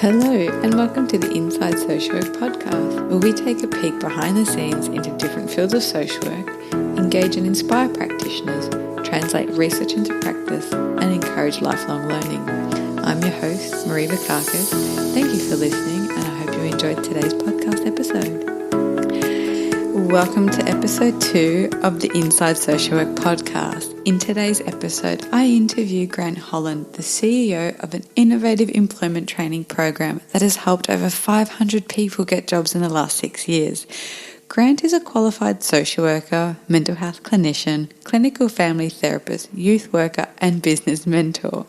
Hello and welcome to the Inside Social Work podcast, where we take a peek behind the scenes into different fields of social work, engage and inspire practitioners, translate research into practice and encourage lifelong learning. I'm your host, Marie Vakakis. Thank you for listening and I hope you enjoyed today's podcast episode. Welcome to episode 2 of the Inside Social Work podcast. In today's episode, I interview Grant Holland, the CEO of an innovative employment training program that has helped over 500 people get jobs in the last 6 years. Grant is a qualified social worker, mental health clinician, clinical family therapist, youth worker, and business mentor.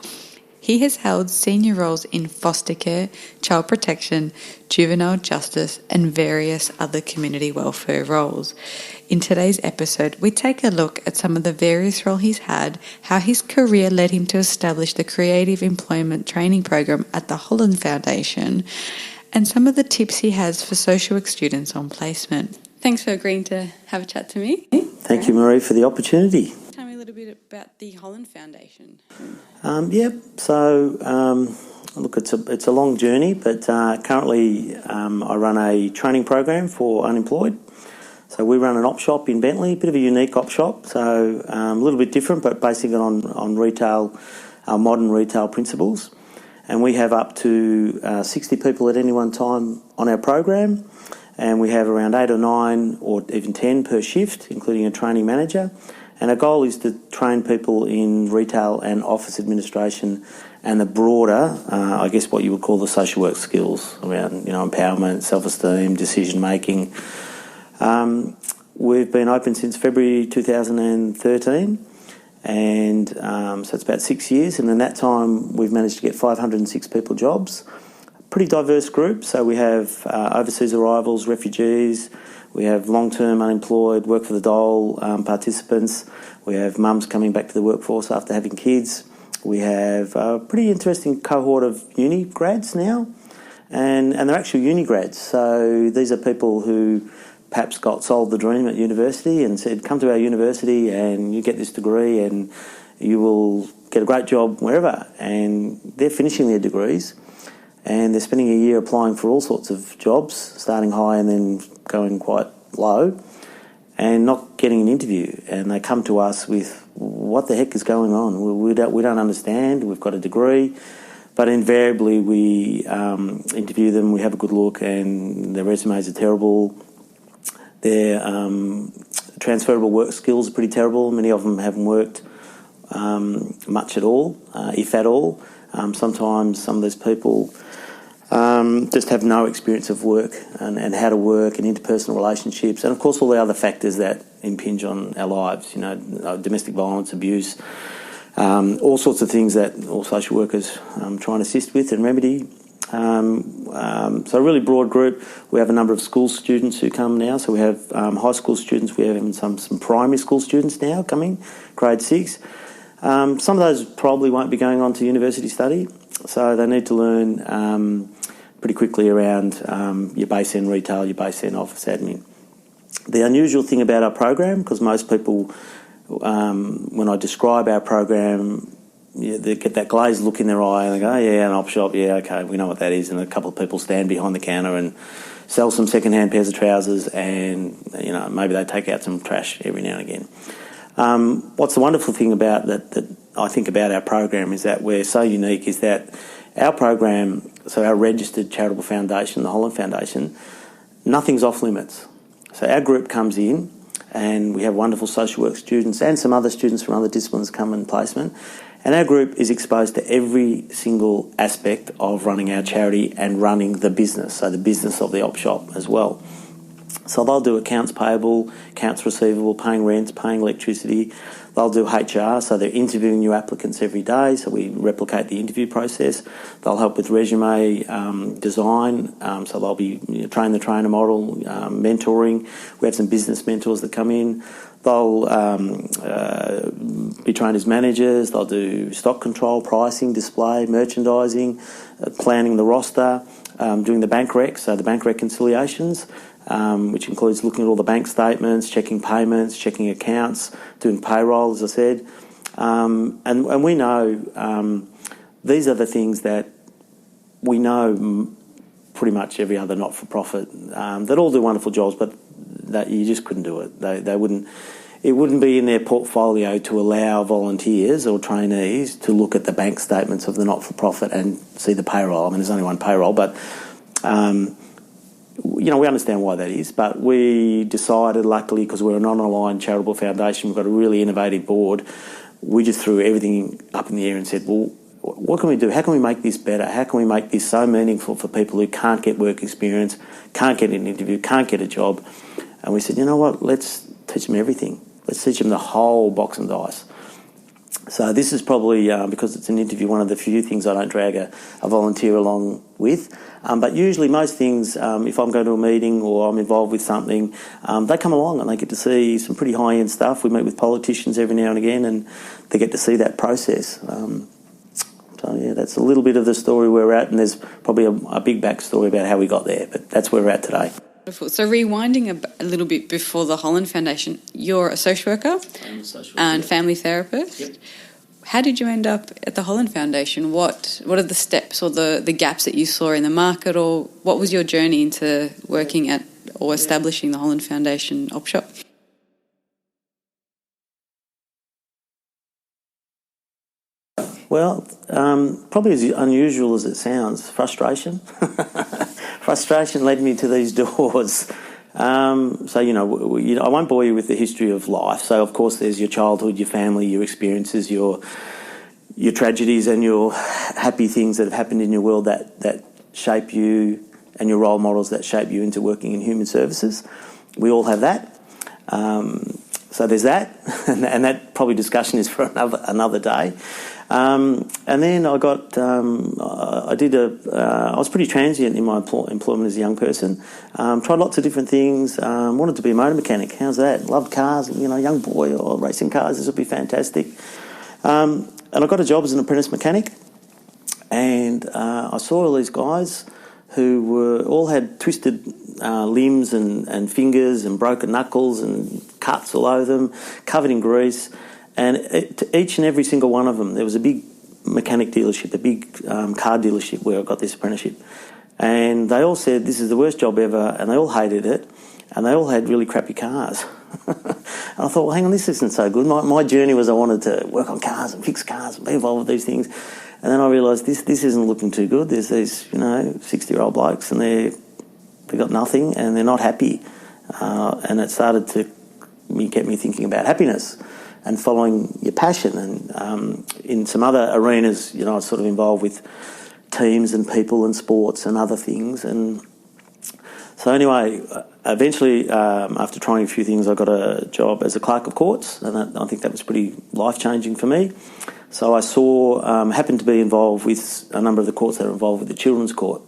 He has held senior roles in foster care, child protection, juvenile justice, and various other community welfare roles. In today's episode, we take a look at some of the various roles he's had, how his career led him to establish the Creative Employment Training Program at the Holland Foundation, and some of the tips he has for social work students on placement. Thanks for agreeing to have a chat to me. Thank you, Marie, for the opportunity. Tell me a little bit about the Holland Foundation. Look, it's a long journey, but currently I run a training program for unemployed. So we run an op shop in Bentley, a bit of a unique op shop, so a little bit different, but basing it on retail, modern retail principles. And we have up to 60 people at any one time on our program, and we have around 8 or 9 or even 10 per shift, including a training manager. And our goal is to train people in retail and office administration and the broader, what you would call the social work skills around, empowerment, self-esteem, decision-making. We've been open since February 2013, and so it's about 6 years. And in that time, we've managed to get 506 people jobs. Pretty diverse group. So we have overseas arrivals, refugees. We have long-term unemployed, work for the dole participants. We have mums coming back to the workforce after having kids. We have a pretty interesting cohort of uni grads now, and they're actual uni grads. So these are people who perhaps got sold the dream at university and said, come to our university and you get this degree and you will get a great job wherever. And they're finishing their degrees and they're spending a year applying for all sorts of jobs, starting high and then going quite low, and not getting an interview. And they come to us with, what the heck is going on? We don't understand. We've got a degree. But invariably we interview them, we have a good look, and their resumes are terrible. Their transferable work skills are pretty terrible. Many of them haven't worked much at all, if at all. Sometimes some of these people just have no experience of work and how to work and interpersonal relationships, and of course all the other factors that impinge on our lives, domestic violence, abuse, all sorts of things that all social workers try and assist with and remedy. So a really broad group. We have a number of school students who come now, so we have high school students, we have even some primary school students now coming, grade 6. Some of those probably won't be going on to university study, so they need to learn pretty quickly around your base end retail, your base end office admin. The unusual thing about our program, because most people, when I describe our program, they get that glazed look in their eye and they go, oh, yeah, an op shop, yeah, okay, we know what that is. And a couple of people stand behind the counter and sell some second-hand pairs of trousers and, maybe they take out some trash every now and again. What's the wonderful thing about that I think about our program is that we're so unique, is that our program, so our registered charitable foundation, the Holland Foundation, nothing's off limits. So our group comes in and we have wonderful social work students and some other students from other disciplines come in placement, and our group is exposed to every single aspect of running our charity and running the business, so the business of the op shop as well. So they'll do accounts payable, accounts receivable, paying rent, paying electricity. They'll do HR, so they're interviewing new applicants every day, so we replicate the interview process. They'll help with resume design, so they'll be train the trainer model, mentoring. We have some business mentors that come in. They'll be trained as managers. They'll do stock control, pricing, display, merchandising, planning the roster, doing the bank rec, so the bank reconciliations, which includes looking at all the bank statements, checking payments, checking accounts, doing payroll, as I said. And we know these are the things that we know pretty much every other not-for-profit that all do wonderful jobs, but that you just couldn't do it. They wouldn't. It wouldn't be in their portfolio to allow volunteers or trainees to look at the bank statements of the not-for-profit and see the payroll. I mean, there's only one payroll, but we understand why that is. But we decided, luckily, because we're a non-aligned charitable foundation, we've got a really innovative board. We just threw everything up in the air and said, well, what can we do? How can we make this better? How can we make this so meaningful for people who can't get work experience, can't get an interview, can't get a job? And we said, you know what, let's teach them everything. Let's teach them the whole box and dice. So this is probably, because it's an interview, one of the few things I don't drag a volunteer along with. But usually most things, if I'm going to a meeting or I'm involved with something, they come along and they get to see some pretty high-end stuff. We meet with politicians every now and again and they get to see that process. So, yeah, that's a little bit of the story where we're at, and there's probably a big backstory about how we got there, but that's where we're at today. Wonderful. So rewinding a little bit before the Holland Foundation, you're a social worker and family therapist. Yep. How did you end up at the Holland Foundation? What are the steps or the gaps that you saw in the market, or what was your journey into working at or establishing the Holland Foundation op shop? Well, probably as unusual as it sounds, frustration. Frustration led me to these doors. So, I won't bore you with the history of life. So, of course, there's your childhood, your family, your experiences, your tragedies and your happy things that have happened in your world that shape you, and your role models that shape you into working in human services. We all have that. So there's that, and that probably discussion is for another day. And then I got, I was pretty transient in my employment as a young person. Tried lots of different things. Wanted to be a motor mechanic. How's that? Loved cars. Young boy, or racing cars. This would be fantastic. And I got a job as an apprentice mechanic, and I saw all these guys who all had twisted limbs and fingers and broken knuckles and cuts all over them, covered in grease. And each and every single one of them, there was a big mechanic dealership, a big car dealership where I got this apprenticeship. And they all said, this is the worst job ever, and they all hated it, and they all had really crappy cars. And I thought, well, hang on, this isn't so good. My journey was I wanted to work on cars and fix cars and be involved with these things. And then I realised this isn't looking too good. There's these, 60-year-old blokes, and they got nothing, and they're not happy. And it started to get me thinking about happiness and following your passion. And in some other arenas, I was sort of involved with teams and people and sports and other things. And so anyway, eventually, after trying a few things, I got a job as a clerk of courts, and I think that was pretty life-changing for me. So I happened to be involved with a number of the courts that are involved with the Children's Court.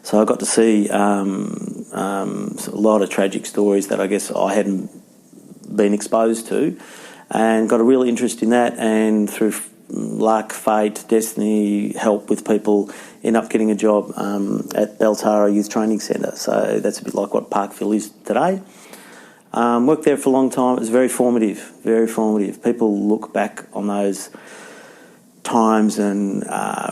So I got to see a lot of tragic stories that I guess I hadn't been exposed to, and got a real interest in that, and through luck, fate, destiny, help with people, end up getting a job at Beltara Youth Training Centre. So that's a bit like what Parkville is today. Worked there for a long time. It was very formative, very formative. People look back on those times and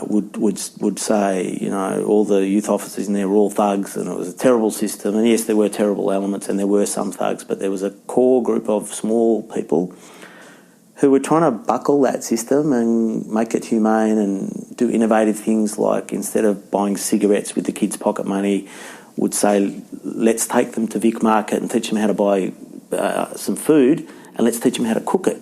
would say, all the youth officers in there were all thugs, and it was a terrible system. And yes, there were terrible elements and there were some thugs, but there was a core group of small people who were trying to buckle that system and make it humane and do innovative things, like instead of buying cigarettes with the kids' pocket money, would say, let's take them to Vic Market and teach them how to buy some food, and let's teach them how to cook it.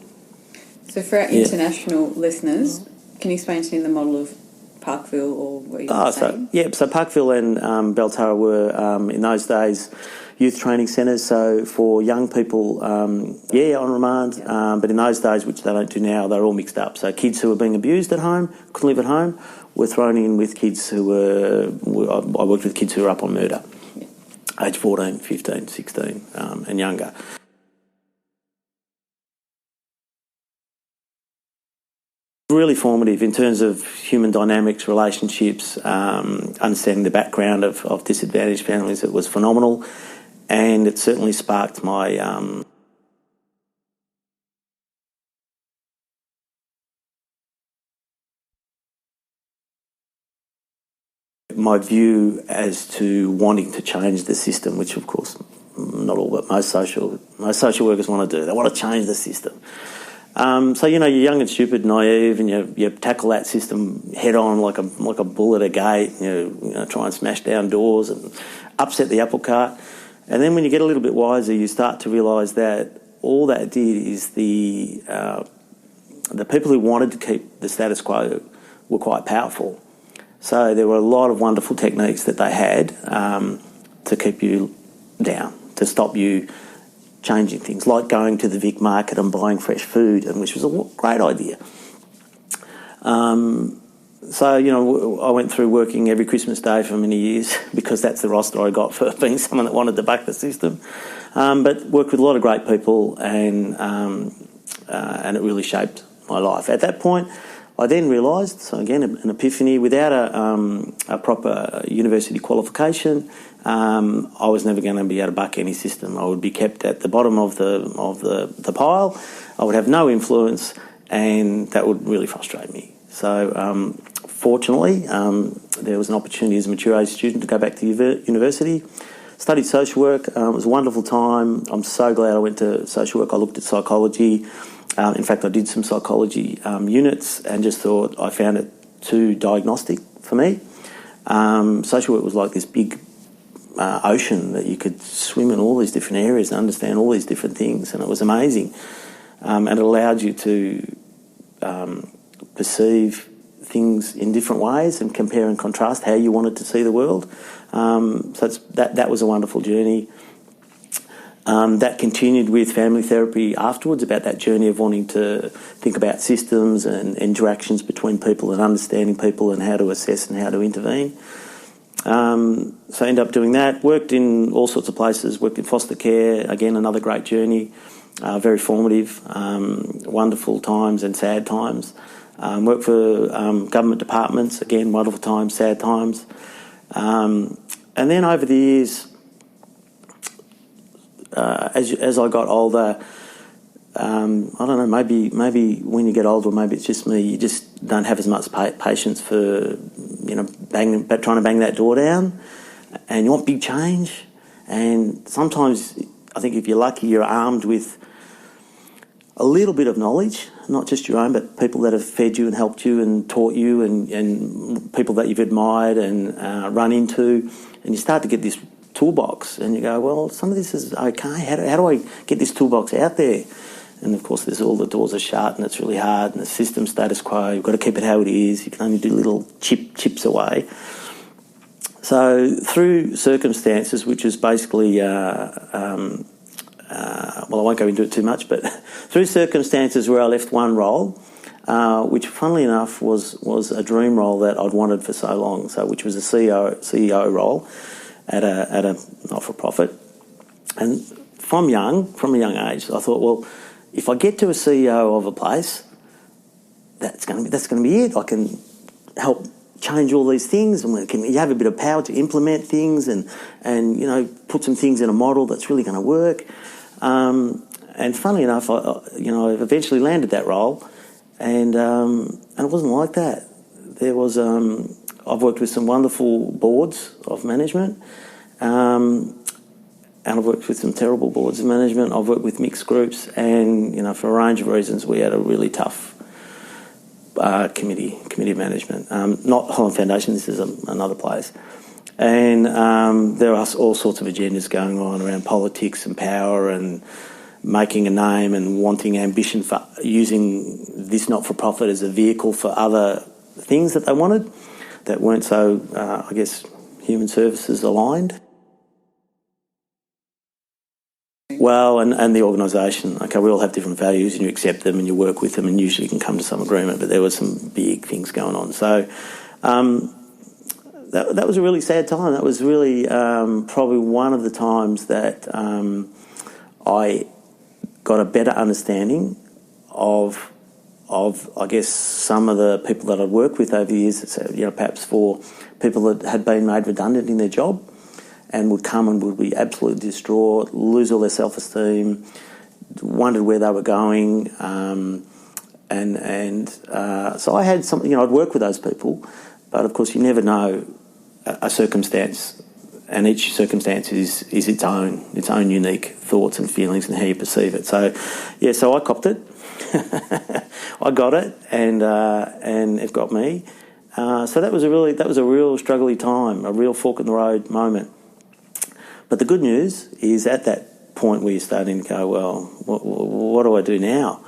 So for our international listeners, can you explain to me the model of Parkville or what you're saying? So Parkville and Beltara were, in those days, youth training centres, so for young people, on remand, but in those days, which they don't do now, they're all mixed up. So kids who were being abused at home, couldn't live at home, were thrown in with kids who I worked with kids who were up on murder, age 14, 15, 16 and younger. Really formative in terms of human dynamics, relationships, understanding the background of disadvantaged families. It was phenomenal, and it certainly sparked my my view as to wanting to change the system, which of course not all, but most social workers want to do. They want to change the system. So you're young and stupid, naive, and you tackle that system head on like a bull at a gate. Try and smash down doors and upset the apple cart. And then when you get a little bit wiser, you start to realise that all that did is the people who wanted to keep the status quo were quite powerful. So there were a lot of wonderful techniques that they had to keep you down, to stop you changing things, like going to the Vic market and buying fresh food, and which was a great idea. So, I went through working every Christmas Day for many years because that's the roster I got for being someone that wanted to buck the system. But worked with a lot of great people, and it really shaped my life. At that point, I then realised, so again, an epiphany, without a proper university qualification, I was never going to be able to buck any system. I would be kept at the bottom of the pile. I would have no influence, and that would really frustrate me. So fortunately, there was an opportunity as a mature age student to go back to university. Studied social work. It was a wonderful time. I'm so glad I went to social work. I looked at psychology. In fact, I did some psychology units and just thought I found it too diagnostic for me. Social work was like this big ocean that you could swim in all these different areas and understand all these different things, and it was amazing. And it allowed you to perceive things in different ways and compare and contrast how you wanted to see the world. So that was a wonderful journey. That continued with family therapy afterwards, about that journey of wanting to think about systems and interactions between people and understanding people and how to assess and how to intervene. So I ended up doing that, worked in all sorts of places, worked in foster care, again, another great journey, very formative, wonderful times and sad times. Worked for government departments, again, wonderful times, sad times. And then over the years, as I got older, I don't know, maybe when you get older, maybe it's just me, you just don't have as much patience for, trying to bang that door down, and you want big change. And sometimes, I think if you're lucky, you're armed with a little bit of knowledge, not just your own, but people that have fed you and helped you and taught you, and people that you've admired and run into, and you start to get this toolbox, and you go, well, some of this is okay. How do I get this toolbox out there? And of course, there's all the doors are shut, and it's really hard, and the system status quo. You've got to keep it how it is. You can only do little chips away. So through circumstances, which is basically, well, I won't go into it too much, but through circumstances where I left one role, which, funnily enough, was a dream role that I'd wanted for so long. So, which was a CEO role at a not-for-profit, and from a young age, I thought, well, if I get to a CEO of a place, that's going to be it. I can help change all these things, and you have a bit of power to implement things, and put some things in a model that's really going to work. And funnily enough, I eventually landed that role, and it wasn't like that. There was I've worked with some wonderful boards of management. And I've worked with some terrible boards of management. I've worked with mixed groups, and for a range of reasons, we had a really tough committee of management. Not Holland Foundation. This is another place, and there are all sorts of agendas going on around politics and power and making a name and wanting ambition for using this not-for-profit as a vehicle for other things that they wanted that weren't so, I guess, human services aligned. Well, and the organisation. Okay, we all have different values, and you accept them and you work with them, and usually you can come to some agreement. But there were some big things going on. So that was a really sad time. That was really probably one of the times that I got a better understanding of I guess some of the people that I'd worked with over the years. So, perhaps for people that had been made redundant in their job, and would come and would be absolutely distraught, lose all their self-esteem, wondered where they were going, so I had something. I'd work with those people, but of course you never know a circumstance, and each circumstance is its own unique thoughts and feelings and how you perceive it. So, yeah, so I copped it. I got it, and it got me. So that was a real struggly time, a real fork in the road moment. But the good news is at that point where you're starting to go, well, what do I do now?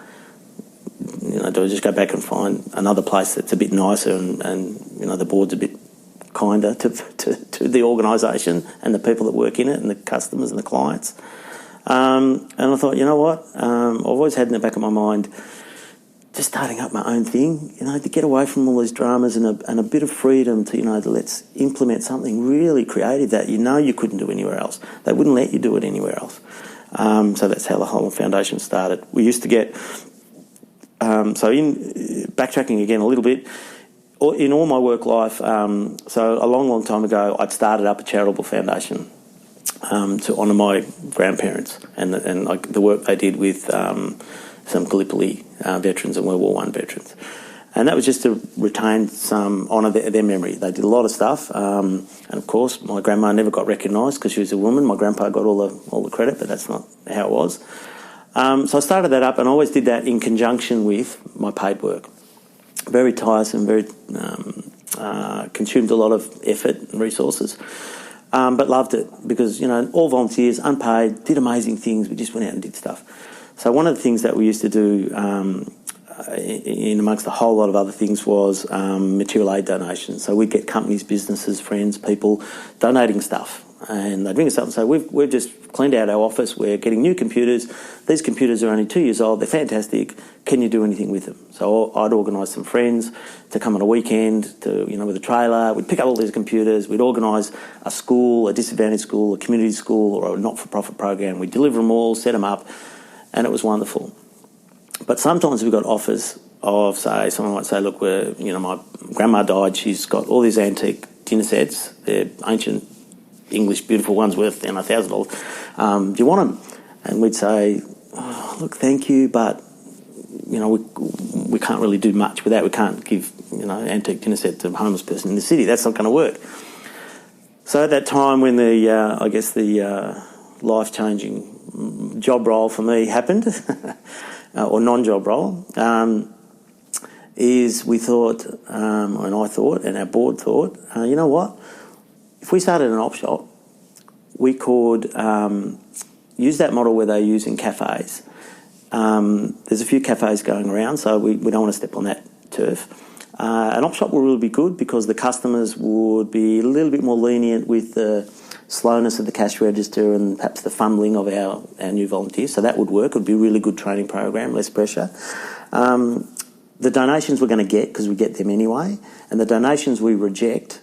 You know, do I just go back and find another place that's a bit nicer and you know, the board's a bit kinder to the organisation and the people that work in it and the customers and the clients? And I thought, you know what? I've always had in the back of my mind just starting up my own thing, you know, to get away from all these dramas and a bit of freedom to, you know, to let's implement something really creative that you know you couldn't do anywhere else. They wouldn't let you do it anywhere else. So that's how the Holland Foundation started. We used to get, backtracking again a little bit, in all my work life, so a long time ago, I'd started up a charitable foundation to honour my grandparents and the work they did with some Gallipoli veterans and World War I veterans. And that was just to retain some, honour their memory. They did a lot of stuff, and of course my grandma never got recognised because she was a woman. My grandpa got all the credit, but that's not how it was. So I started that up, and I always did that in conjunction with my paid work. Very tiresome, very consumed a lot of effort and resources, but loved it because, you know, all volunteers, unpaid, did amazing things. We just went out and did stuff. So one of the things that we used to do in amongst a whole lot of other things was material aid donations. So we'd get companies, businesses, friends, people donating stuff. And they'd ring us up and say, we've just cleaned out our office, we're getting new computers. These computers are only 2 years old, they're fantastic. Can you do anything with them? So I'd organise some friends to come on a weekend to, you know, with a trailer. We'd pick up all these computers, we'd organise a school, a disadvantaged school, a community school or a not-for-profit program. We'd deliver them all, set them up, and it was wonderful. But sometimes we got offers of, say, someone might say, look, my grandma died, she's got all these antique dinner sets, they're ancient English, beautiful ones worth $1,000. Do you want them? And we'd say, oh, look, thank you, but, you know, we can't really do much with that. We can't give, you know, antique dinner set to a homeless person in the city. That's not going to work. So at that time when the life-changing job role for me happened, or non-job role, is we thought, and I thought, and our board thought, you know what? If we started an op shop, we could use that model where they're using cafes. There's a few cafes going around, so we don't want to step on that turf. An op shop will really be good because the customers would be a little bit more lenient with the slowness of the cash register and perhaps the fumbling of our new volunteers. So that would work. It would be a really good training program, less pressure. The donations we're going to get, because we get them anyway, and the donations we reject,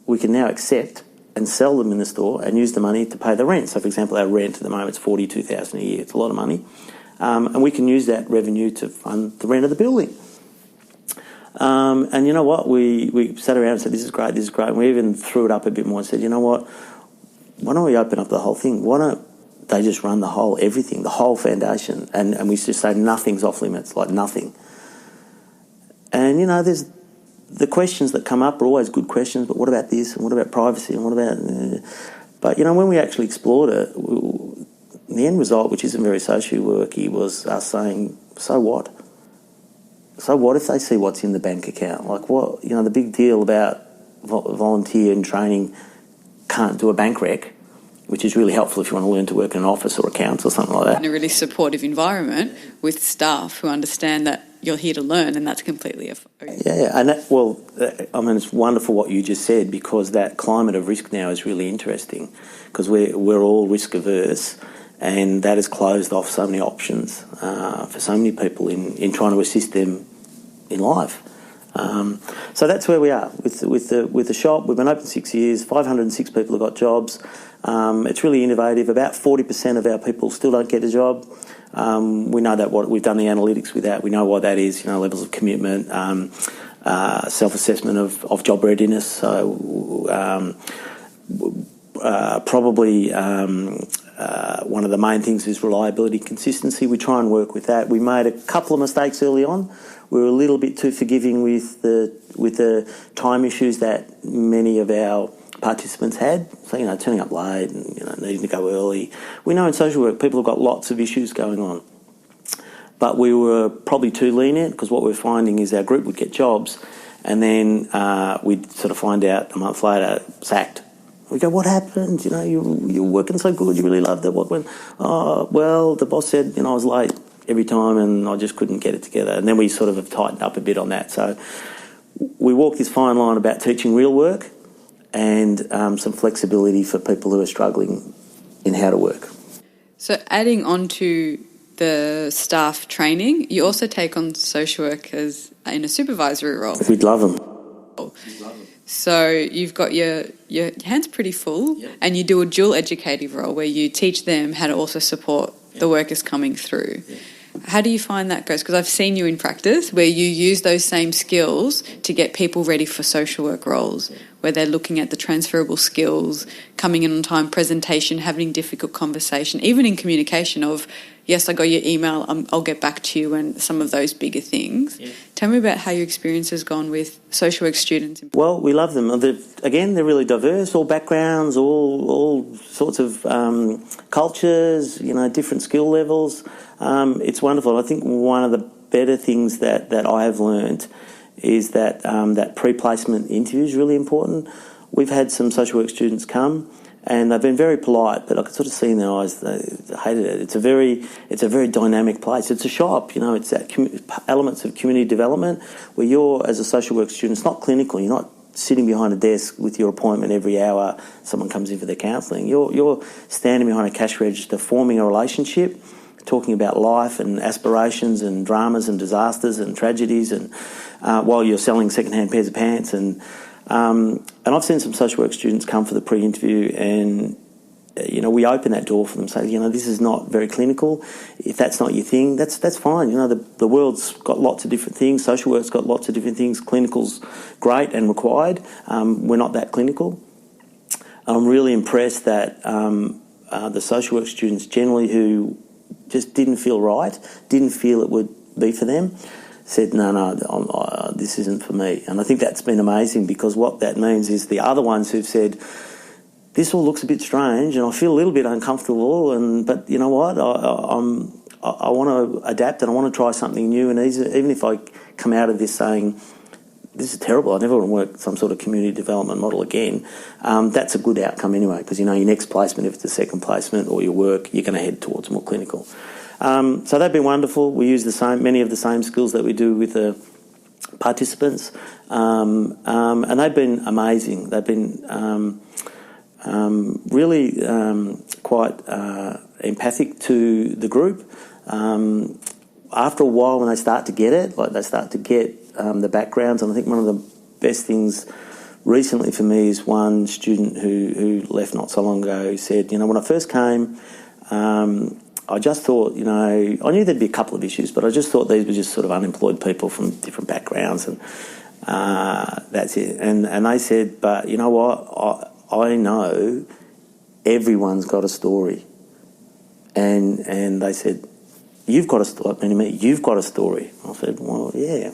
we can now accept and sell them in the store and use the money to pay the rent. So, for example, our rent at the moment is $42,000 a year. It's a lot of money. And we can use that revenue to fund the rent of the building. And you know what? We sat around and said, this is great. And we even threw it up a bit more and said, you know what? Why don't we open up the whole thing? Why don't they just run everything, the whole foundation? And we just say nothing's off limits, like nothing. And, you know, there's the questions that come up are always good questions, but what about this, and what about privacy, and what about... But, you know, when we actually explored it, the end result, which isn't very social worky, was us saying, so what? So what if they see what's in the bank account? Like, what, you know, the big deal about volunteer and training can't do a bank rec, which is really helpful if you want to learn to work in an office or accounts or something like that. In a really supportive environment with staff who understand that you're here to learn, and that's completely... And it's wonderful what you just said, because that climate of risk now is really interesting, because we're all risk averse, and that has closed off so many options for so many people in trying to assist them in life. So that's where we are with the shop. We've been open 6 years. 506 people have got jobs. It's really innovative. About 40% of our people still don't get a job. We know that we've done the analytics with that. We know what that is. You know, levels of commitment, self-assessment of job readiness. So probably one of the main things is reliability, consistency. We try and work with that. We made a couple of mistakes early on. We were a little bit too forgiving with the time issues that many of our participants had. So, turning up late and, needing to go early. We know in social work people have got lots of issues going on. But we were probably too lenient, because what we're finding is our group would get jobs and then we'd sort of find out a month later, sacked. We go, what happened? You're working so good, you really loved it. What went? Oh, well, the boss said, I was late every time and I just couldn't get it together. And then we sort of have tightened up a bit on that. So we walk this fine line about teaching real work and some flexibility for people who are struggling in how to work. So adding on to the staff training, you also take on social workers in a supervisory role. We'd love them. So you've got your hands pretty full, and you do a dual educative role where you teach them how to also support the workers coming through. How do you find that goes? Because I've seen you in practice where you use those same skills to get people ready for social work roles, where they're looking at the transferable skills, coming in on time, presentation, having difficult conversation, even in communication of, yes, I got your email, I'll get back to you, and some of those bigger things. Yeah. Tell me about how your experience has gone with social work students. Well, we love them. They're really diverse, all backgrounds, all sorts of cultures, different skill levels. It's wonderful. I think one of the better things that I have learned is that that pre-placement interview is really important. We've had some social work students come, and they've been very polite, but I could sort of see in their eyes they hated it. It's a very dynamic place. It's a shop, It's that elements of community development where you're, as a social work student, it's not clinical. You're not sitting behind a desk with your appointment every hour. Someone comes in for their counselling. You're standing behind a cash register, forming a relationship, talking about life and aspirations and dramas and disasters and tragedies, and while you're selling second-hand pairs of pants. And I've seen some social work students come for the pre-interview, and we open that door for them, say, this is not very clinical. If that's not your thing, that's fine. The world's got lots of different things. Social work's got lots of different things. Clinical's great and required. We're not that clinical. And I'm really impressed that the social work students generally who just didn't feel right, didn't feel it would be for them, said, no, this isn't for me. And I think that's been amazing, because what that means is the other ones who've said, this all looks a bit strange and I feel a little bit uncomfortable, but you know what, I want to adapt and I want to try something new. And even if I come out of this saying, this is terrible, I never want to work some sort of community development model again, that's a good outcome anyway, because your next placement, if it's a second placement or your work, you're going to head towards more clinical. So they've been wonderful. We use many of the same skills that we do with the participants, and they've been amazing. They've been really quite empathic to the group. After a while, when they start to get it, they start to get the backgrounds, and I think one of the best things recently for me is one student who left not so long ago who said, when I first came, I just thought, I knew there'd be a couple of issues, but I just thought these were just sort of unemployed people from different backgrounds, and that's it. And they said, but you know what, I know everyone's got a story. And they said, you've got a story. You've got a story. I said, well, yeah,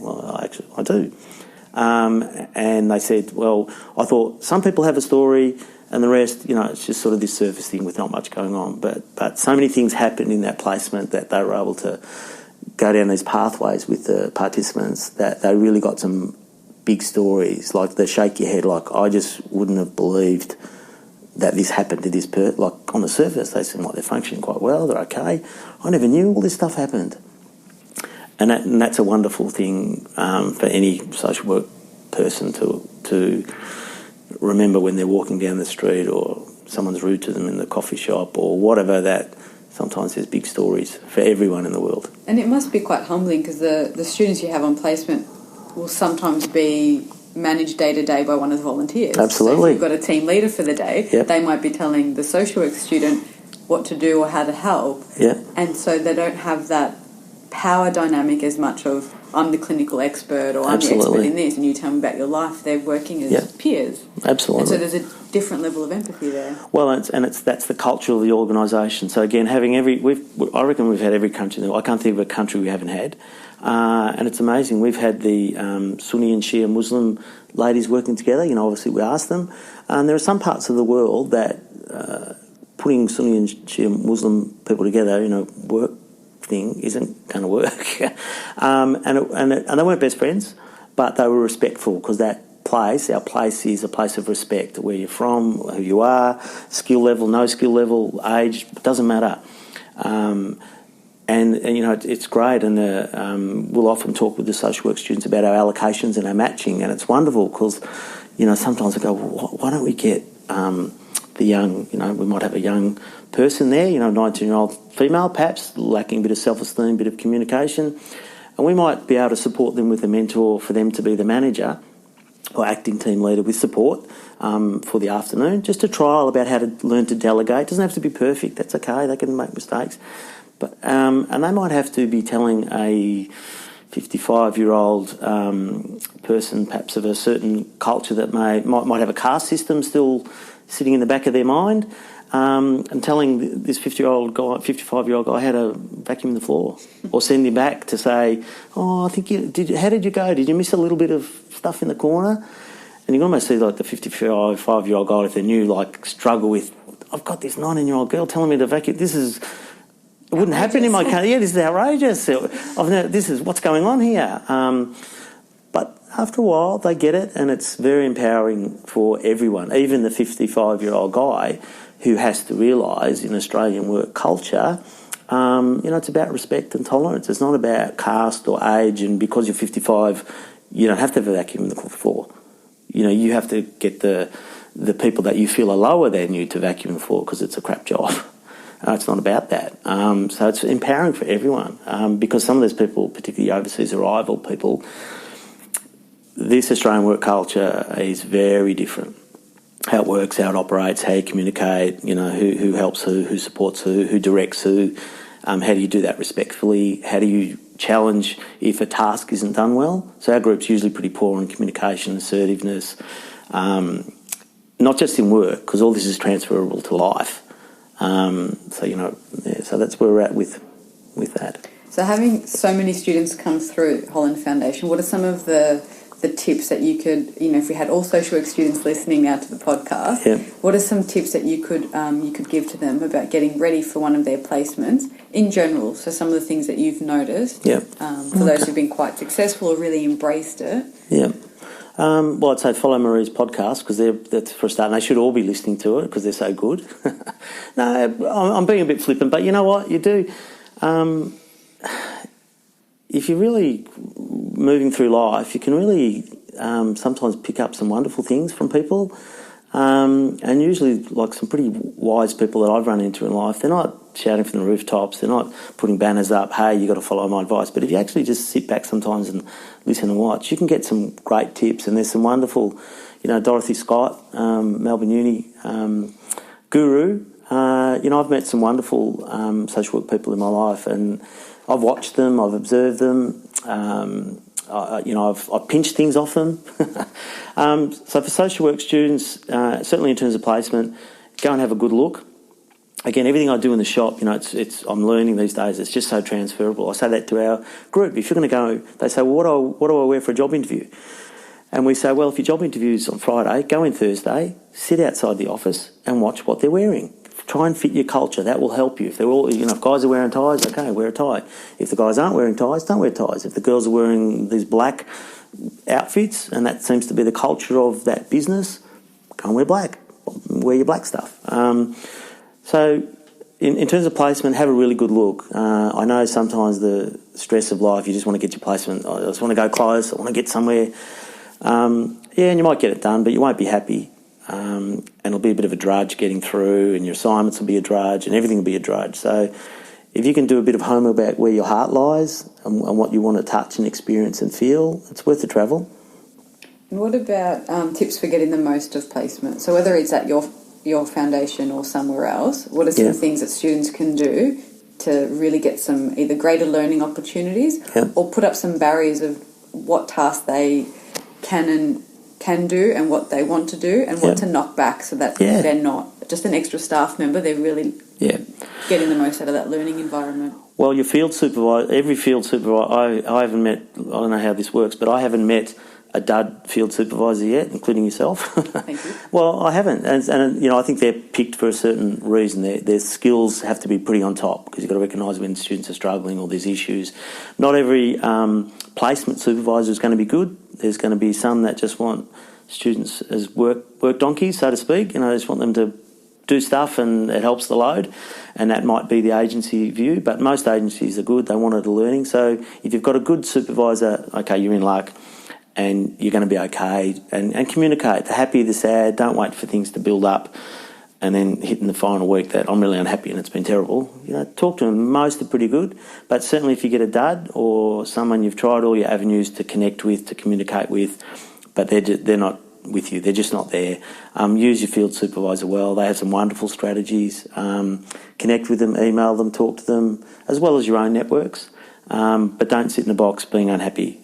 I do. And they said, well, I thought some people have a story and the rest, it's just sort of this surface thing with not much going on. But so many things happened in that placement that they were able to go down these pathways with the participants that they really got some big stories. Like they shake your head, like I just wouldn't have believed that this happened to this person. Like on the surface, they seem like they're functioning quite well, they're okay. I never knew all this stuff happened. And that's a wonderful thing for any social work person to remember when they're walking down the street or someone's rude to them in the coffee shop or whatever, that sometimes there's big stories for everyone in the world. And it must be quite humbling because the students you have on placement will sometimes be managed day to day by one of the volunteers. Absolutely. So if you've got a team leader for the day, yep, they might be telling the social work student what to do or how to help. Yeah. And so they don't have that power dynamic as much of I'm the clinical expert or I'm the expert in this and you tell me about your life. They're working as peers. Absolutely. And so there's a different level of empathy there. Well, that's the culture of the organisation. So again, having I reckon we've had every country. I can't think of a country we haven't had, and it's amazing. We've had the Sunni and Shia Muslim ladies working together. Obviously we asked them, and there are some parts of the world that putting Sunni and Shia Muslim people together, work thing isn't going to work. And they weren't best friends, but they were respectful because our place is a place of respect. Where you're from, who you are, skill level, no skill level, age, doesn't matter. And it's great. And we'll often talk with the social work students about our allocations and our matching, and it's wonderful because, sometimes I go, well, why don't we get the young, we might have a young person there, 19-year-old female, perhaps lacking a bit of self-esteem, a bit of communication, and we might be able to support them with a mentor for them to be the manager or acting team leader with support for the afternoon, just a trial about how to learn to delegate. It doesn't have to be perfect, that's okay, they can make mistakes. But and they might have to be telling a 55-year-old person, perhaps of a certain culture that might have a caste system still sitting in the back of their mind, and telling this 55-year-old guy how to vacuum the floor, or send him back to say, "Oh, I think how did you go? Did you miss a little bit of stuff in the corner?" And you can almost see like the 55-year-old guy, if they're new, struggle with, "I've got this 19-year-old girl telling me to vacuum. It wouldn't happen in my country. Yeah, this is outrageous. This is what's going on here." But after a while, they get it, and it's very empowering for everyone, even the 55-year-old guy who has to realise in Australian work culture, it's about respect and tolerance. It's not about caste or age, and because you're 55, you don't have to have a vacuum in the floor. You have to get the people that you feel are lower than you to vacuum the floor because it's a crap job. It's not about that. So it's empowering for everyone because some of those people, particularly overseas arrival people, this Australian work culture is very different. How it works, how it operates, how you communicate, who helps who supports who directs who, how do you do that respectfully, how do you challenge if a task isn't done well. So our group's usually pretty poor on communication, assertiveness, not just in work, because all this is transferable to life. So that's where we're at with that. So having so many students come through Holland Foundation, what are some of the tips that you could, if we had all social work students listening now to the podcast, what are some tips that you could give to them about getting ready for one of their placements in general? So some of the things that you've noticed for those who've been quite successful or really embraced it. Yeah. Well, I'd say follow Marie's podcast because that's for a start, and they should all be listening to it because they're so good. No, I'm being a bit flippant, but you know what? You do. If you're really moving through life, you can really sometimes pick up some wonderful things from people. And usually, some pretty wise people that I've run into in life, they're not shouting from the rooftops, they're not putting banners up, "Hey, you got to follow my advice." But if you actually just sit back sometimes and listen and watch, you can get some great tips. And there's some wonderful, Dorothy Scott, Melbourne Uni guru. I've met some wonderful social work people in my life, and I've watched them, I've observed them. I've pinched things off them. So for social work students, certainly in terms of placement, go and have a good look. Again, everything I do in the shop, I'm learning these days. It's just so transferable. I say that to our group. If you're going to go, they say, "Well, what do I wear for a job interview?" And we say, "Well, if your job interview's on Friday, go in Thursday, sit outside the office and watch what they're wearing. Try and fit your culture. That will help you. If they're all, if guys are wearing ties, okay, wear a tie. If the guys aren't wearing ties, don't wear ties. If the girls are wearing these black outfits, and that seems to be the culture of that business, go and wear black. Wear your black stuff." So in terms of placement, have a really good look. I know sometimes the stress of life, you just want to get your placement. I just want to go close. I want to get somewhere. And you might get it done, but you won't be happy. And it'll be a bit of a drudge getting through, and your assignments will be a drudge, and everything will be a drudge. So if you can do a bit of homework about where your heart lies and what you want to touch and experience and feel, it's worth the travel. And what about tips for getting the most of placement? So whether it's at your foundation or somewhere else, what are some things that students can do to really get some either greater learning opportunities or put up some barriers of what tasks they can do and what they want to do and what to knock back so that they're not just an extra staff member, they're really getting the most out of that learning environment. Well, your field supervisor, every field supervisor, I haven't met, I don't know how this works, but I haven't met a dud field supervisor yet, including yourself. Thank you. Well, I haven't, and I think they're picked for a certain reason. Their skills have to be pretty on top because you've got to recognise when students are struggling or there's issues. Not every placement supervisor is going to be good. There's going to be some that just want students as work donkeys, so to speak. Just want them to do stuff and it helps the load, and that might be the agency view, but most agencies are good. They want it a learning. So if you've got a good supervisor, okay, you're in luck. And you're going to be okay, and communicate. The happy, the sad. Don't wait for things to build up and then hit in the final week that I'm really unhappy and it's been terrible. Talk to them. Most are pretty good, but certainly if you get a dud or someone you've tried all your avenues to connect with, to communicate with, but they're not with you, they're just not there. Use your field supervisor well. They have some wonderful strategies. Connect with them, email them, talk to them, as well as your own networks. But don't sit in a box being unhappy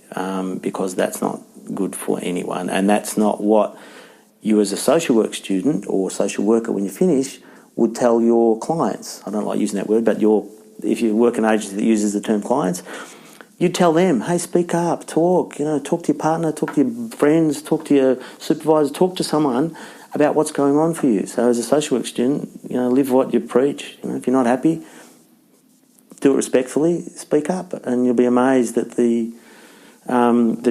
because that's not good for anyone, and that's not what you as a social work student or social worker when you finish would tell your clients. I don't like using that word, but if you work in an agency that uses the term clients, you tell them, hey, speak up, talk to your partner, talk to your friends, talk to your supervisor, talk to someone about what's going on for you. So as a social work student, live what you preach. If you're not happy, do it respectfully, speak up, and you'll be amazed at the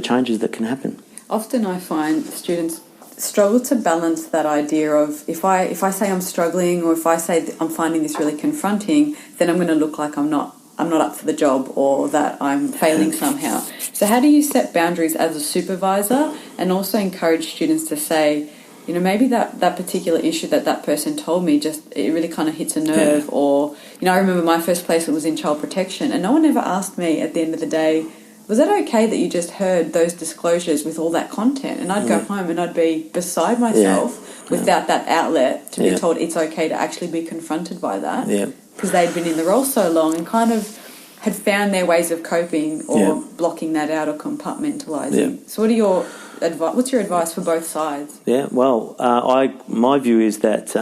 changes that can happen. Often I find students struggle to balance that idea of if I say I'm struggling or if I say I'm finding this really confronting, then I'm going to look like I'm not up for the job or that I'm failing somehow. So how do you set boundaries as a supervisor and also encourage students to say, maybe that particular issue that person told me it really kind of hits a nerve, or, I remember my first placement was in child protection and no one ever asked me at the end of the day, was that okay that you just heard those disclosures with all that content? And I'd go home and I'd be beside myself without that outlet to be told it's okay to actually be confronted by that. Because they'd been in the role so long and kind of had found their ways of coping or blocking that out or compartmentalising. So what's your advice for both sides? Yeah, well, my view is that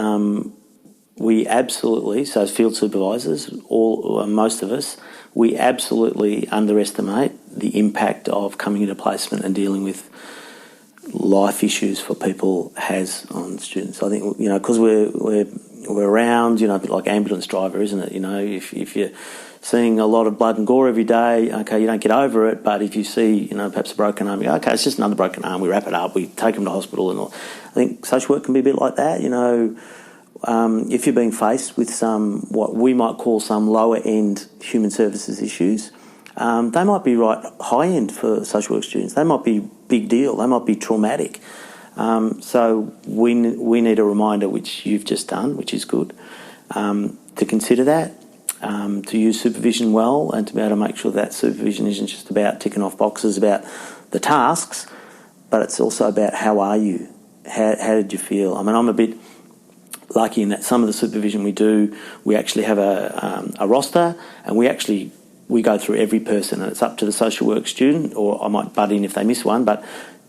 we absolutely, so as field supervisors, most of us, we absolutely underestimate the impact of coming into placement and dealing with life issues for people has on students. I think, because we're around, a bit like ambulance driver, isn't it? If you're seeing a lot of blood and gore every day, okay, you don't get over it, but if you see, perhaps a broken arm, you go, okay, it's just another broken arm, we wrap it up, we take them to hospital and all. I think social work can be a bit like that, if you're being faced with what we might call some lower-end human services issues, they might be right high-end for social work students. They might be big deal. They might be traumatic. So we need a reminder, which you've just done, which is good, to consider that, to use supervision well and to be able to make sure that supervision isn't just about ticking off boxes about the tasks, but it's also about how are you? How did you feel? I mean, I'm a bit lucky in that some of the supervision we do, we actually have a roster, and we go through every person, and it's up to the social work student, or I might butt in if they miss one, but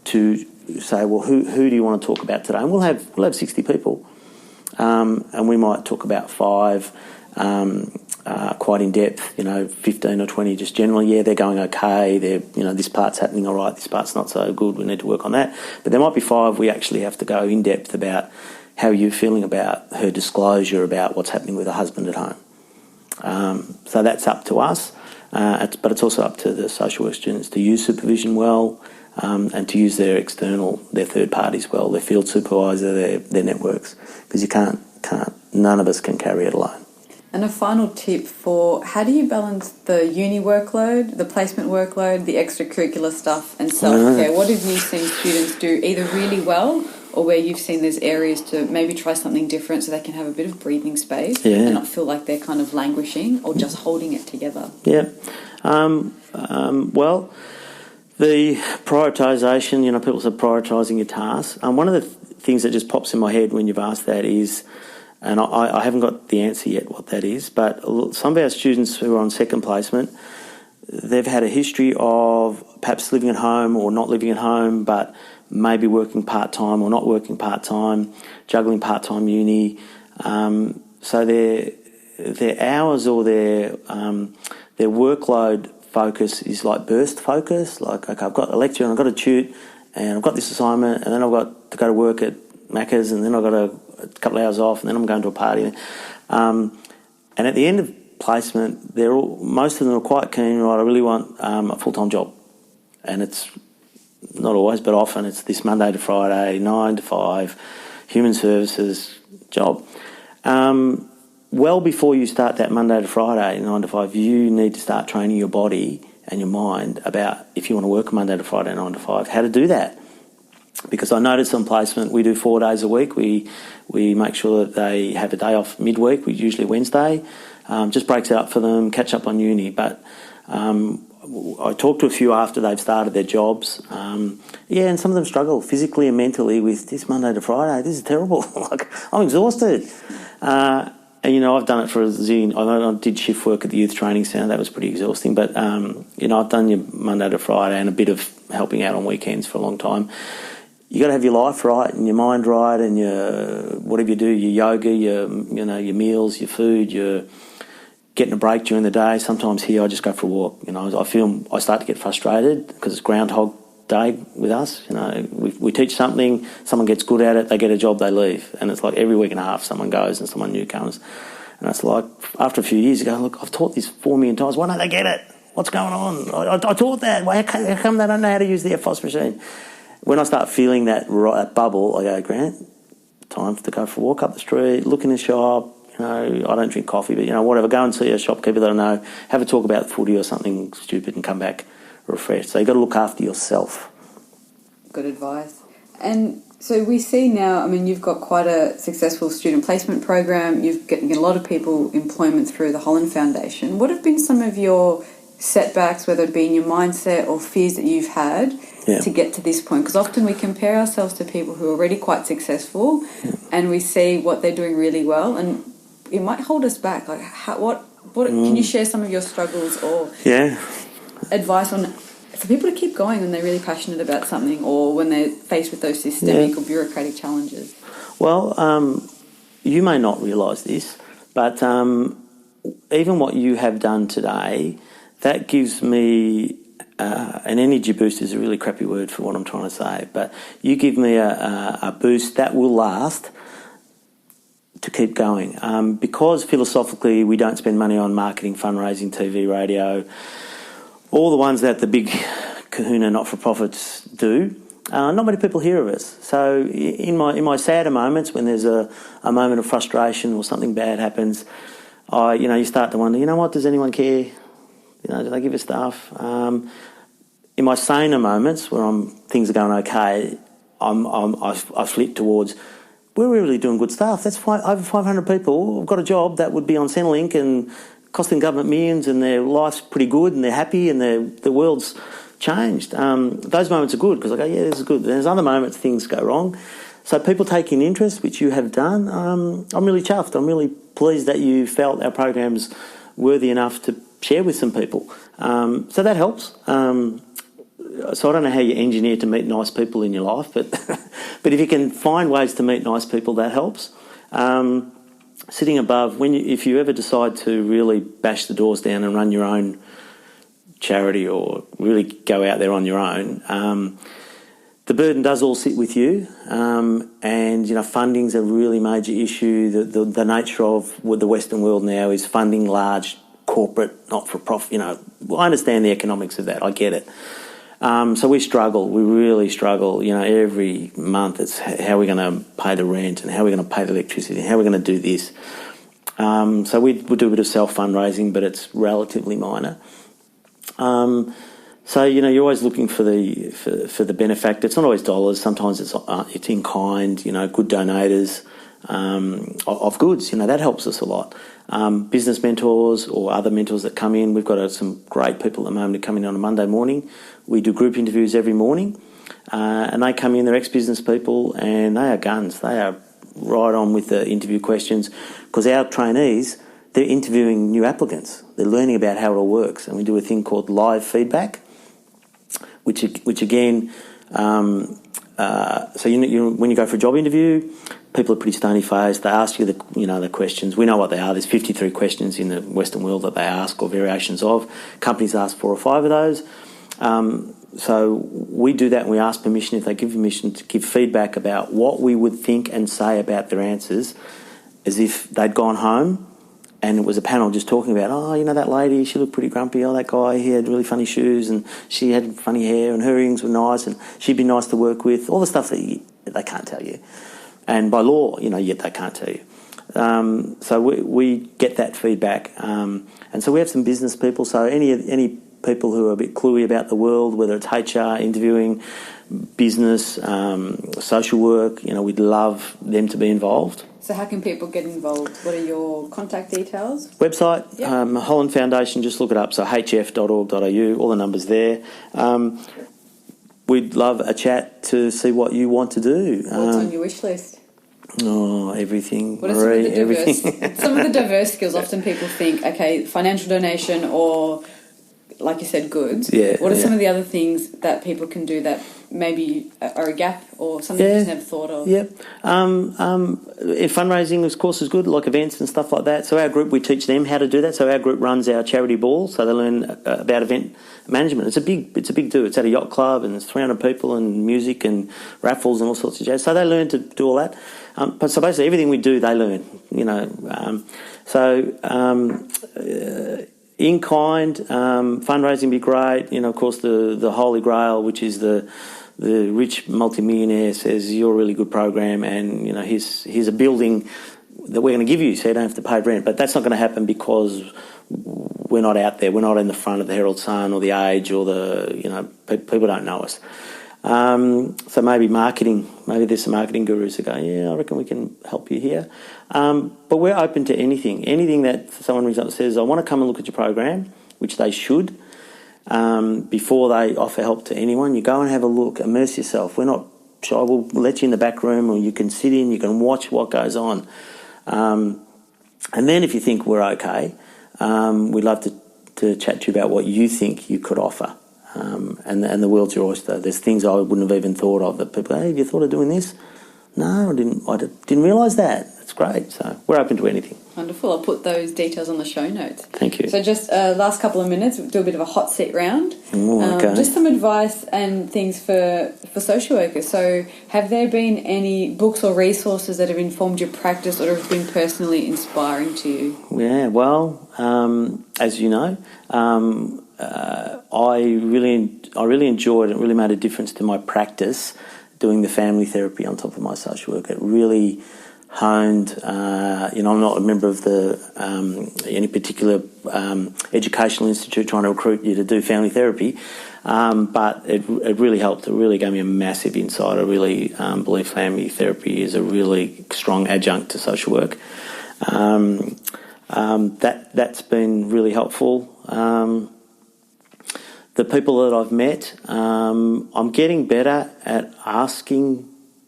to say, well, who do you want to talk about today? And we'll have 60 people, and we might talk about 5 quite in depth, 15 or 20 just generally. They're going okay. This part's happening all right. This part's not so good. We need to work on that. But there might be 5 we actually have to go in depth about. How are you feeling about her disclosure about what's happening with her husband at home? So that's up to us, but it's also up to the social work students to use supervision well and to use their third parties well, their field supervisor, their networks, because none of us can carry it alone. And a final tip for how do you balance the uni workload, the placement workload, the extracurricular stuff and self-care? What have you seen students do either really well or where you've seen there's areas to maybe try something different so they can have a bit of breathing space and not feel like they're kind of languishing or just holding it together? Yeah. Well, the prioritisation, people say prioritising your tasks. One of the things that just pops in my head when you've asked that is and I haven't got the answer yet what that is, but some of our students who are on second placement, they've had a history of perhaps living at home or not living at home, but maybe working part-time or not working part-time, juggling part-time uni. So their hours or their workload focus is like burst focus. Like, okay, I've got a lecture and I've got a tute and I've got this assignment and then I've got to go to work at Macca's and then I've got a couple of hours off and then I'm going to a party. And at the end of placement, most of them are quite keen, right, I really want a full-time job. And it's not always, but often it's this Monday to Friday, 9 to 5, human services job. Well before you start that Monday to Friday, 9 to 5, you need to start training your body and your mind about, if you want to work Monday to Friday, 9 to 5, how to do that. Because I noticed on placement we do 4 days a week. We make sure that they have a day off midweek, usually Wednesday. Just breaks it up for them, catch up on uni. But I talked to a few after they've started their jobs. And some of them struggle physically and mentally with this Monday to Friday. This is terrible. Like, I'm exhausted. And, I've done it for a zine. I did shift work at the youth training centre. That was pretty exhausting. But, I've done your Monday to Friday and a bit of helping out on weekends for a long time. You got to have your life right and your mind right and your whatever you do, your yoga, your meals, your food, your getting a break during the day. Sometimes here I just go for a walk. I start to get frustrated because it's Groundhog Day with us. We teach something, someone gets good at it, they get a job, they leave, and it's like every week and a half someone goes and someone new comes, and it's like after a few years you go, look, I've taught this 4 million times. Why don't they get it? What's going on? I taught that. How come they don't know how to use the FOSS machine? When I start feeling that bubble, I go, Grant, time to go for a walk up the street, look in the shop. I don't drink coffee, but, whatever, go and see a shopkeeper that I know, have a talk about footy or something stupid and come back refreshed. So you've got to look after yourself. Good advice. And so we see now, you've got quite a successful student placement program. You've getting a lot of people employment through the Holland Foundation. What have been some of your setbacks, whether it be in your mindset or fears that you've had to get to this point? Because often we compare ourselves to people who are already quite successful and we see what they're doing really well, and it might hold us back. Like, what can you share some of your struggles or advice on for people to keep going when they're really passionate about something or when they're faced with those systemic or bureaucratic challenges? Well, you may not realise this, but even what you have done today, that gives me an energy boost is a really crappy word for what I'm trying to say, but you give me a boost that will last to keep going. Because philosophically we don't spend money on marketing, fundraising, TV, radio, all the ones that the big kahuna not-for-profits do, not many people hear of us. So in my sadder moments when there's a moment of frustration or something bad happens, you start to wonder, what, does anyone care? Do they give us stuff? In my saner moments where things are going okay, I flip towards, we're really doing good stuff. That's over 500 people have got a job that would be on Centrelink and costing government millions, and their life's pretty good and they're happy and the world's changed. Those moments are good because I go, yeah, this is good. There's other moments things go wrong. So people taking interest, which you have done, I'm really chuffed. I'm really pleased that you felt our program's worthy enough to share with some people. So that helps. So I don't know how you engineer to meet nice people in your life, but but if you can find ways to meet nice people, that helps. Sitting above, if you ever decide to really bash the doors down and run your own charity or really go out there on your own, the burden does all sit with you, and funding's a really major issue. The nature of the Western world now is funding large corporate, not-for-profit. I understand the economics of that. I get it. So we struggle. We really struggle. Every month it's how we're going to pay the rent and how we're going to pay the electricity and how we're going to do this. So we do a bit of self-fundraising, but it's relatively minor. So you're always looking for the benefactor. It's not always dollars. Sometimes it's in kind. Good donators of goods. That helps us a lot. Business mentors or other mentors that come in. We've got some great people at the moment who come in on a Monday morning. We do group interviews every morning, and they come in. They're ex-business people, and they are guns. They are right on with the interview questions, because our trainees, they're interviewing new applicants. They're learning about how it all works, and we do a thing called live feedback, which again, so when you go for a job interview, people are pretty stony faced. They ask you the questions. We know what they are. There's 53 questions in the Western world that they ask, or variations of. Companies ask 4 or 5 of those. So we do that, and we ask permission, if they give permission, to give feedback about what we would think and say about their answers, as if they'd gone home and it was a panel just talking about, that lady, she looked pretty grumpy. Oh, that guy, he had really funny shoes, and she had funny hair, and her earrings were nice, and she'd be nice to work with. All the stuff that they can't tell you. And by law, yet they can't tell you. So we get that feedback. And so we have some business people. So any people who are a bit cluey about the world, whether it's HR, interviewing, business, social work, we'd love them to be involved. So how can people get involved? What are your contact details? Website, Holland Foundation, just look it up. So hf.org.au, all the numbers there. We'd love a chat to see what you want to do. What's on your wish list? Oh, everything. What are some of the diverse skills? Often people think, okay, financial donation or, like you said, goods. Yeah. What are some of the other things that people can do that maybe are a gap or something you've never thought of? Yep. Fundraising, of course, is good, like events and stuff like that. So our group, we teach them how to do that. So our group runs our charity ball, so they learn about event management. It's a big do. It's at a yacht club, and there's 300 people, and music and raffles and all sorts of jazz. So they learn to do all that. But so basically everything we do, they learn. In kind, fundraising would be great. Of course, the Holy Grail, which is the rich multimillionaire, says you're a really good program, and here's a building that we're going to give you, so you don't have to pay rent. But that's not going to happen because we're not out there. We're not in the front of the Herald Sun or the Age or people don't know us. So maybe marketing. Maybe there's some marketing gurus who go, yeah, I reckon we can help you here. But we're open to anything that someone rings up and says, I want to come and look at your program, which they should. Before they offer help to anyone, you go and have a look, immerse yourself. We're not shy. We'll let you in the back room, or you can sit in, you can watch what goes on. And then if you think we're okay, we'd love to chat to you about what you think you could offer. And the world's your oyster. There's things I wouldn't have even thought of that people, hey, have you thought of doing this? No, I didn't realise that. That's great. So we're open to anything. Wonderful. I'll put those details on the show notes. Thank you. So just last couple of minutes, we'll do a bit of a hot seat round. Okay. Just some advice and things for social workers. So have there been any books or resources that have informed your practice or have been personally inspiring to you? Yeah, well, as you know, I really enjoyed it. Really made a difference to my practice doing the family therapy on top of my social work. It really honed. I'm not a member of any particular educational institute trying to recruit you to do family therapy, but it really helped. It really gave me a massive insight. I really believe family therapy is a really strong adjunct to social work. That's been really helpful. The people that I've met, I'm getting better at asking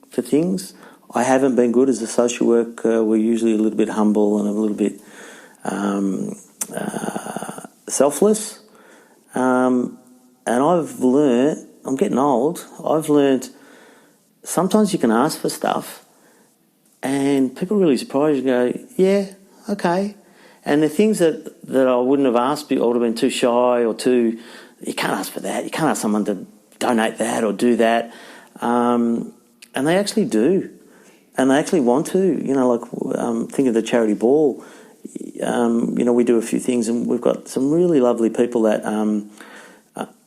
for things. I haven't been good as a social worker. We're usually a little bit humble and a little bit selfless. And I've learnt, I'm getting old, I've learnt sometimes you can ask for stuff and people are really surprised. You go, yeah, okay. And the things that I wouldn't have asked, I would have been too shy or too... You can't ask for that. You can't ask someone to donate that or do that. And they actually do. And they actually want to. Think of the charity ball. We do a few things and we've got some really lovely people that,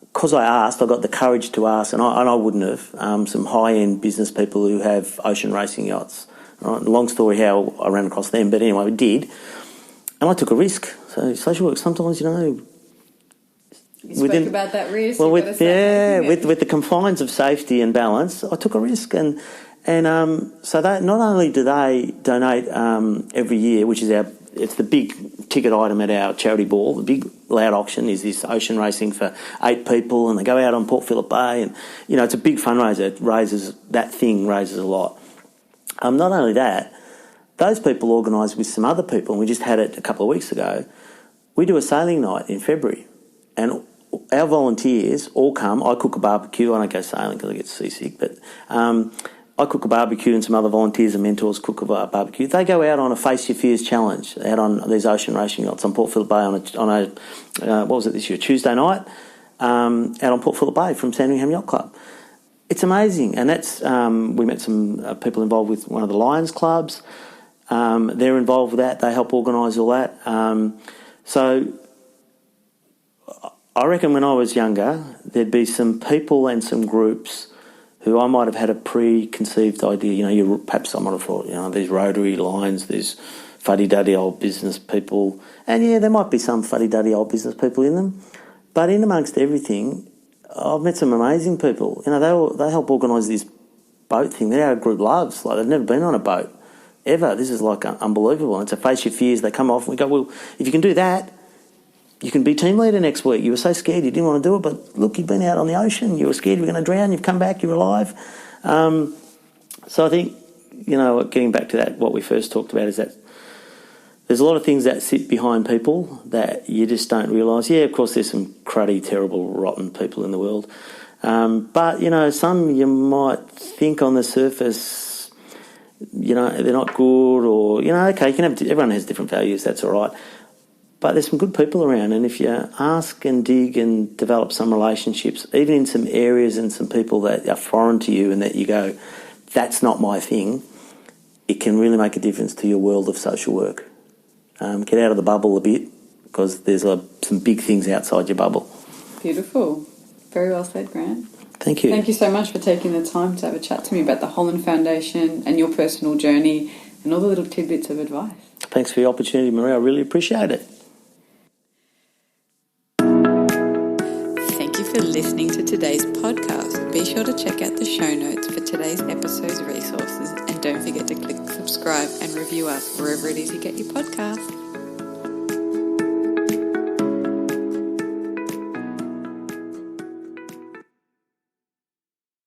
because I asked, I got the courage to ask, and I wouldn't have, some high-end business people who have ocean racing yachts. Right? Long story how I ran across them, but anyway, I did. And I took a risk. So social work, sometimes, You spoke about that risk. Well, with the confines of safety and balance, I took a risk, and so that not only do they donate every year, which is it's the big ticket item at our charity ball. The big loud auction is this ocean racing for 8 people, and they go out on Port Phillip Bay, and it's a big fundraiser. It raises a lot. Not only that, those people organise with some other people, and we just had it a couple of weeks ago. We do a sailing night in February, and our volunteers all come. I cook a barbecue. I don't go sailing because I get seasick, but I cook a barbecue, and some other volunteers and mentors cook a barbecue. They go out on a Face Your Fears challenge out on these ocean racing yachts on Port Phillip Bay on a what was it this year, Tuesday night, out on Port Phillip Bay from Sandringham Yacht Club. It's amazing, and that's we met some people involved with one of the Lions clubs. They're involved with that. They help organise all that. So I reckon when I was younger, there'd be some people and some groups who I might have had a preconceived idea. Perhaps I might have thought, these Rotary Lions, there's fuddy-duddy old business people. And yeah, there might be some fuddy-duddy old business people in them. But in amongst everything, I've met some amazing people. They help organise this boat thing that our group loves. Like, they've never been on a boat, ever. This is like unbelievable. And it's a Face Your Fears. They come off and we go, well, if you can do that, you can be team leader next week. You were so scared you didn't want to do it, but look, you've been out on the ocean. You were scared you were going to drown. You've come back. You're alive. So I think, getting back to that, what we first talked about is that there's a lot of things that sit behind people that you just don't realise. Yeah, of course, there's some cruddy, terrible, rotten people in the world. But, some you might think on the surface, they're not good or, okay, everyone has different values. That's all right. But there's some good people around, and if you ask and dig and develop some relationships, even in some areas and some people that are foreign to you and that you go, that's not my thing, it can really make a difference to your world of social work. Get out of the bubble a bit, because there's some big things outside your bubble. Beautiful. Very well said, Grant. Thank you. Thank you so much for taking the time to have a chat to me about the Holland Foundation and your personal journey and all the little tidbits of advice. Thanks for the opportunity, Maria. I really appreciate it. Thank you for listening to today's podcast. Be sure to check out the show notes for today's episode's resources, and don't forget to click subscribe and review us wherever it is you get your podcast.